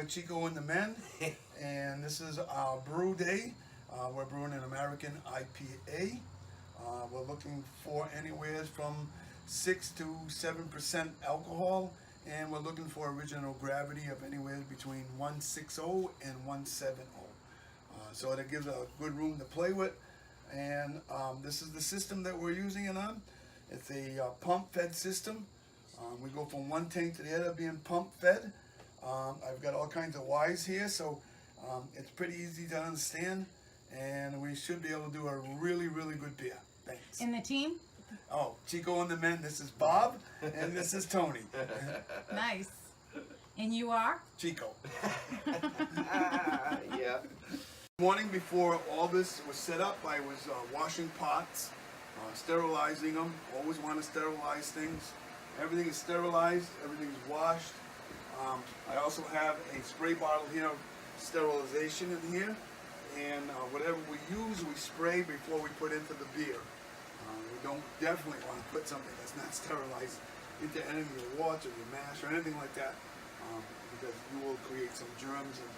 we're Chico and the Men, and this is our brew day. We're brewing an American IPA. We're looking for anywhere from 6 to 7% alcohol, and we're looking for original gravity of anywhere between 160 and 170. So that gives a good room to play with. And this is the system that we're using it on. It's a pump-fed system. We go from one tank to the other being pump-fed. I've got all kinds of Y's here, so it's pretty easy to understand, and we should be able to do a really, really good beer. Thanks. And the team? Oh, Chico and the Men, this is Bob, and this is Tony. Nice. And you are? Chico. Yeah. Morning before all this was set up, I was washing pots, sterilizing them. Always want to sterilize things. Everything is sterilized, everything is washed. I also have a spray bottle here of sterilization in here, and whatever we use, we spray before we put into the beer. We don't definitely want to put something that's not sterilized into any of your water, your mash, or anything like that, because you will create some germs, and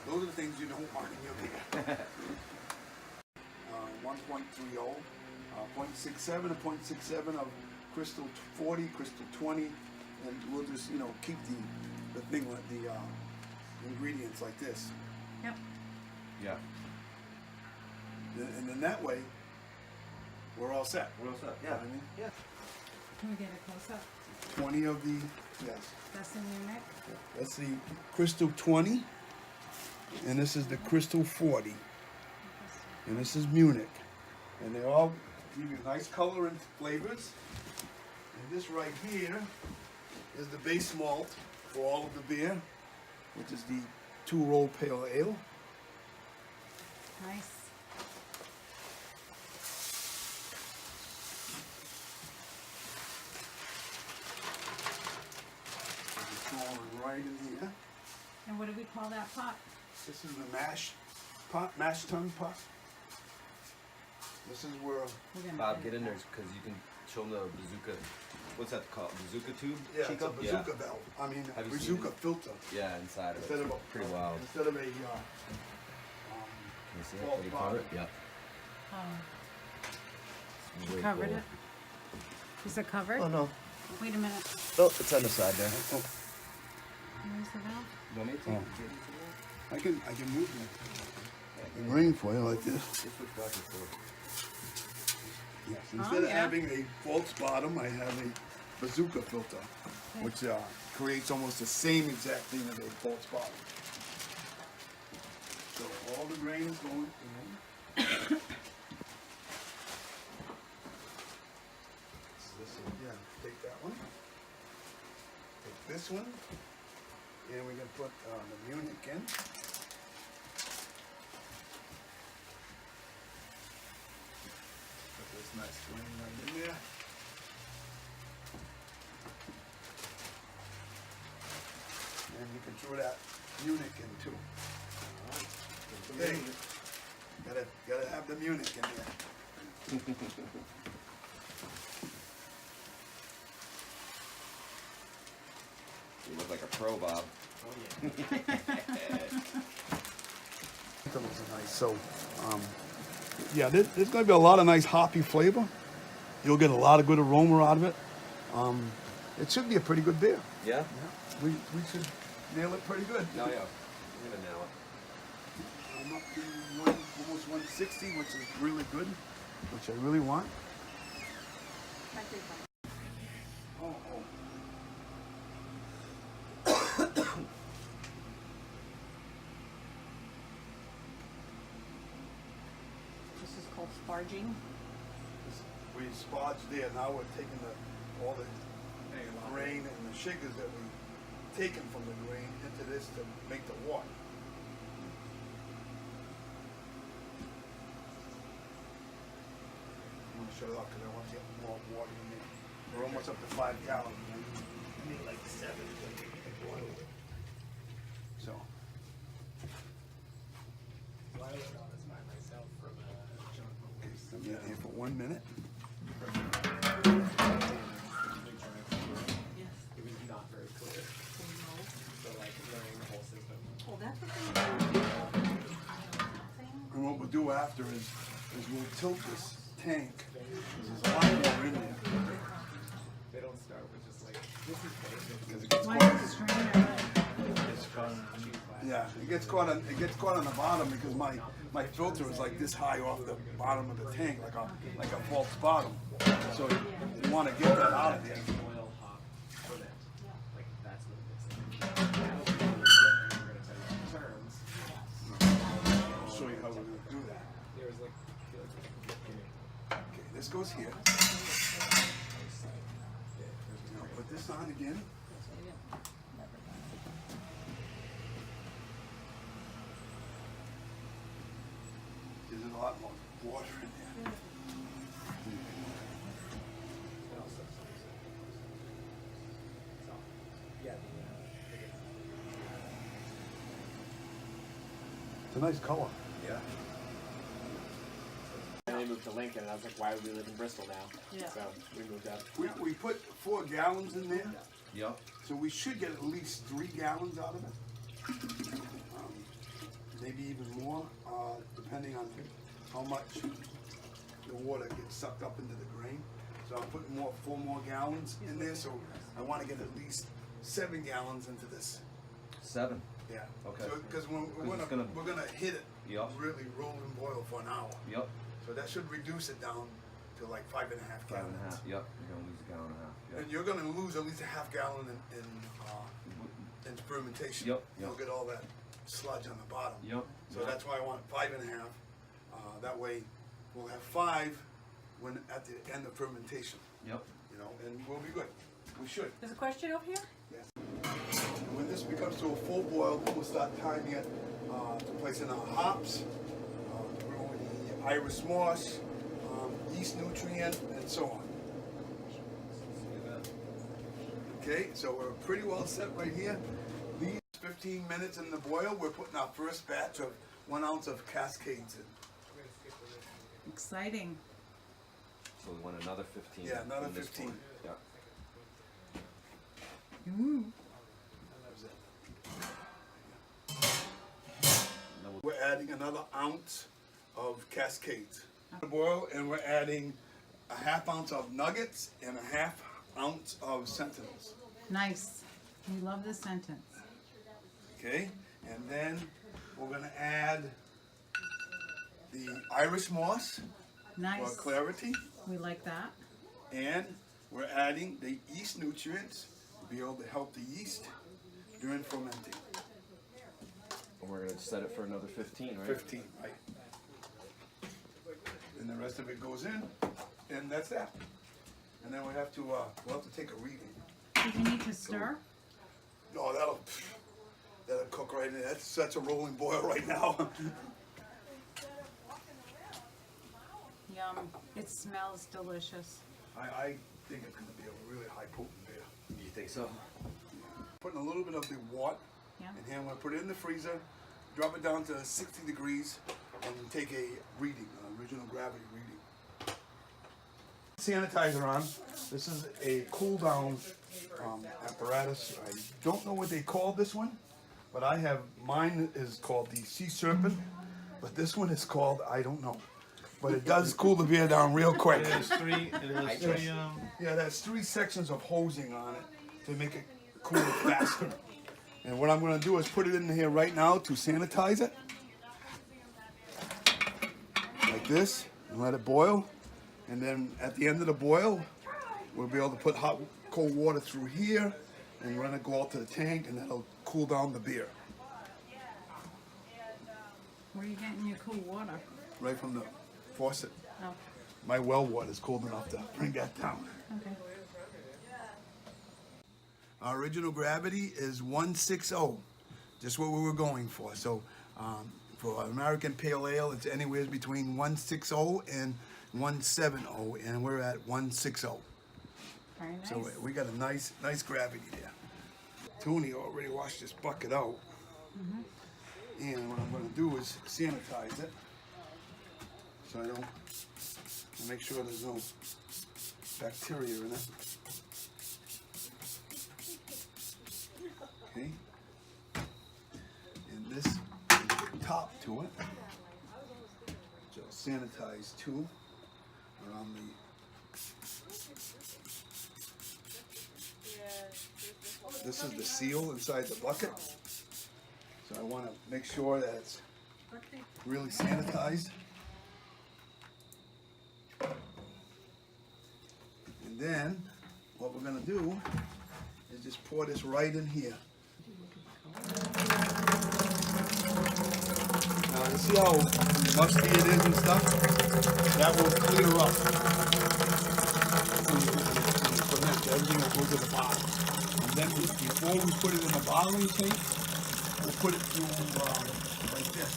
those are the things you don't want in your beer. 1.30, 0.67, and 0.67 of Crystal 40, Crystal 20, and we'll just, keep the thing like the ingredients like this. Yep. Yeah. And then that way, we're all set. What else? You know what I mean? Yeah. Can we get a close up? 20 of the, yes. That's in your neck? That's the Crystal 20, and this is the Crystal 40, and this is Munich. And they all give you nice color and flavors. And this right here is the base malt for all of the beer, which is the 2-roll pale ale. Nice. It's going right in here. And what do we call that pot? This is the mash pot, mash tun pot. This is where, We're gonna Bob, put get it in there back. because you can show them the bazooka. What's that called? Bazooka tube? yeah, it's a Chico? bazooka valve. I mean, Have you seen bazooka it? filter. Yeah, inside of Instead it. of a, Pretty wild. Instead of a, Can you see it? Well, What do you call it? Yeah. It's way Covered cool. it? Is it covered? Oh no. Wait a minute. Oh, it's on the side there. oh, Where's the valve? You want me to? Oh. I can move the ring for you like this. Just switch back and forth. Yes. Instead of yeah. having a false bottom, I have a bazooka filter, which creates almost the same exact thing as a false bottom. So all the grain is going in. Yeah, take that one. Take this one, and we can put the Munich in. Put this nice grain right in there. And you can throw that Munich in too. Hey, gotta have the Munich in there. You look like a pro, Bob. Those are nice. So, yeah, there's going to be a lot of nice hoppy flavor. You'll get a lot of good aroma out of it. It should be a pretty good beer. Yeah? Yeah, we should nail it pretty good. No, yeah. I'm gonna nail it. I'm up to almost 160, which is really good, which I really want. Oh. This is called sparging. We sparged there. Now we're taking all the grain and the sugars that we taken from the grain into this to make the water. I'm gonna shut it off because I want to get more water in there. We're almost up to 5 gallons. Man. I need like 7 to make the water. So. Okay, I'm in here for 1 minute. It was not very clear. So like learning the whole system. what we'll do after is we'll tilt this tank. There's a lot more in there. They don't start with just like, this is basic. Because it gets Why caught. is the strainer? Yeah, it gets caught on the bottom because my filter is like this high off the bottom of the tank, like a false bottom. So you want to get that out of there. Oil hop for that. Like, that's what it is. We're going to tell you the terms. I'll show you how we're going to do that. There was like, I feel like Okay, this goes here. Now put this on again. There's a lot more water in there. yeah, It's a nice color. Yeah. and they moved to Lincoln, and I was like, why would we live in Bristol now? Yeah. So we moved up. We put 4 gallons in there, Yep. so we should get at least 3 gallons out of it. Maybe even more, depending on how much the water gets sucked up into the grain. So I'm putting 4 more gallons in there, so I want to get at least 7 gallons into this. 7. Yeah. Okay. So, because we're it's gonna hit it Yep. really roll and boil for an hour. Yep. So that should reduce it down to like 5.5 5.5. gallons. Yep. You're gonna lose a gallon and a half. Yep. And you're gonna lose at least a half gallon in fermentation. Yep, You'll yep. get all that sludge on the bottom. Yep. So that's why I want 5.5. That way we'll have 5 when at the end of fermentation. Yep. You know, and we'll be good. We should. There's a question over here? Yes. When this becomes to a full boil, we'll start timing it to place in our hops, to brew the iris moss, yeast nutrient, and so on. Okay, so we're pretty well set right here. These 15 minutes in the boil, we're putting our first batch of 1 ounce of Cascades in. Exciting. So we want another 15. Yeah, another in this 15. one. Yeah. Ooh. We're adding another ounce of Cascades. Boil, and we're adding a half ounce of nuggets and a half ounce of Sentinels. Nice. We love this sentence. Okay, and then we're gonna add the Irish moss for Nice. clarity, We like that. and we're adding the yeast nutrients to be able to help the yeast during fermenting. And we're gonna set it for another 15, right? 15, right? And the rest of it goes in, and that's that. And then we'll have to take a reading. Do you need to stir? No, that'll cook right in. That's a rolling boil right now. Yum. It smells delicious. I think it's gonna be a really high potent beer. You think so? Putting a little bit of the wort Yeah. in here. I'm gonna put it in the freezer, drop it down to 60 degrees, and take a reading, an original gravity reading. Sanitizer on. This is a cool down apparatus. I don't know what they call this one, but mine is called the Sea Serpent, but this one is called, I don't know. But it does cool the beer down real quick. It has three, Yeah, there's 3 sections of hosing on it to make it cool faster. And what I'm gonna do is put it in here right now to sanitize it. Like this, and let it boil. And then at the end of the boil, we'll be able to put cold water through here and run it go out to the tank, and that'll cool down the beer. Where are you getting your cool water? Right from the faucet. Oh, My well water is cold enough to bring that down. okay. Our original gravity is 160, just what we were going for. So for an American Pale Ale, it's anywhere between 160 and 170, and we're at 160. Very nice. So we got a nice gravity there. Tony already washed this bucket out. And what I'm gonna do is sanitize it, so I don't, make sure there's no bacteria in it. Okay. And this is the top to it. sanitize too around the. This is the seal inside the bucket, so I want to make sure that it's really sanitized. And then what we're gonna do is just pour this right in here. Now you see how musty it is and stuff? That will clear up. When you ferment, everything will go to the bottom. And then before we put it in the bottling tank, we'll put it through like this.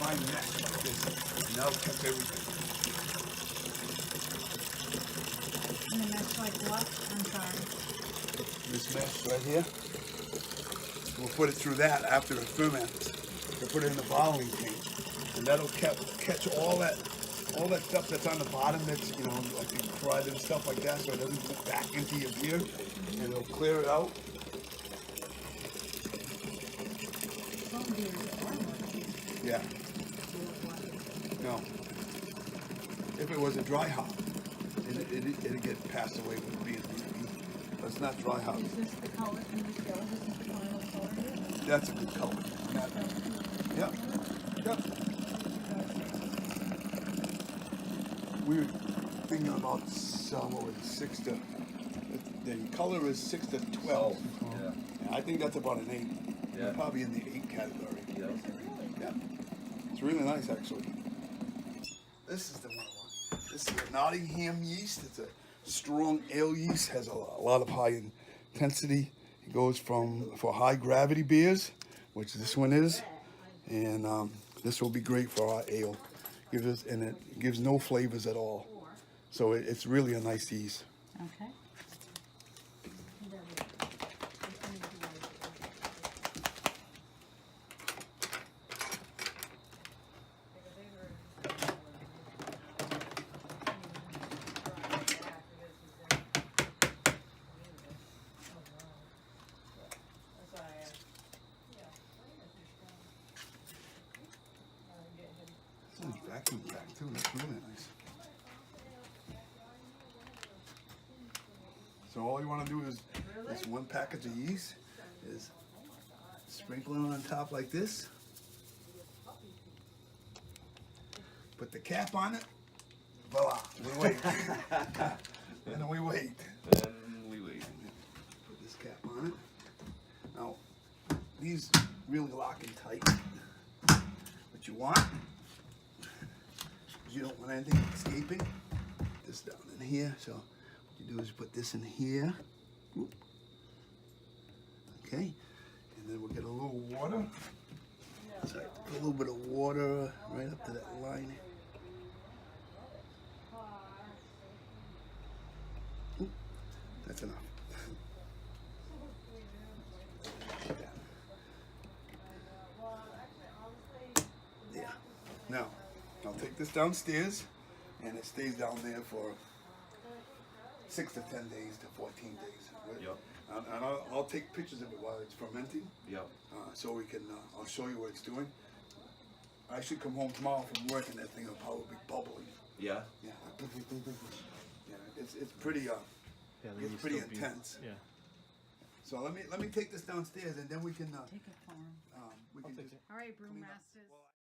Fine mesh like this. And that'll catch everything. And the mesh like what? I'm sorry. This mesh right here. We'll put it through that after it ferments. We'll put it in the bottling tank, and that'll catch all that stuff that's on the bottom. That's like the crud and stuff like that, so it doesn't go back into your beer, and it'll clear it out. Yeah. No. If it was a dry hop, it'd get passed away with being. But it's not dry hop. Is this the color? Can we tell this is the final color? That's a good color. Yep. Yep. We were thinking about what was it, 6 to. The color is 6 to 12. Yeah. I think that's about an 8. Yeah. Probably in the 8 category. Yeah. Yeah. It's really nice actually. This is the one I want. This is a Nottingham yeast. It's a strong ale yeast. Has a lot of high intensity. It goes for high gravity beers, which this one is, and this will be great for our ale. It gives no flavors at all. So it's really a nice yeast. Okay. It's vacuum packed too. That's really nice. So all you want to do is this one package of yeast is sprinkle it on top like this. Put the cap on it. Voila. We wait. And then we wait. And we wait. Put this cap on it. Now, these really lock in tight. What you want is you don't want anything escaping. Put this down in here. So what you do is put this in here. Oop. Okay. And then we'll get a little water. So a little bit of water right up to that line. Oop. That's enough. Yeah. Now, I'll take this downstairs, and it stays down there for 6 to 10 days to 14 days. Right? Yep. And I'll take pictures of it while it's fermenting, Yep. so we can. I'll show you what it's doing. I should come home tomorrow from work, and that thing will probably be bubbling. Yeah. Yeah. Yeah. It's pretty. It's pretty intense. Yeah. So let me take this downstairs, and then we can. Take it for him. We can just All right, clean up. brewmasters.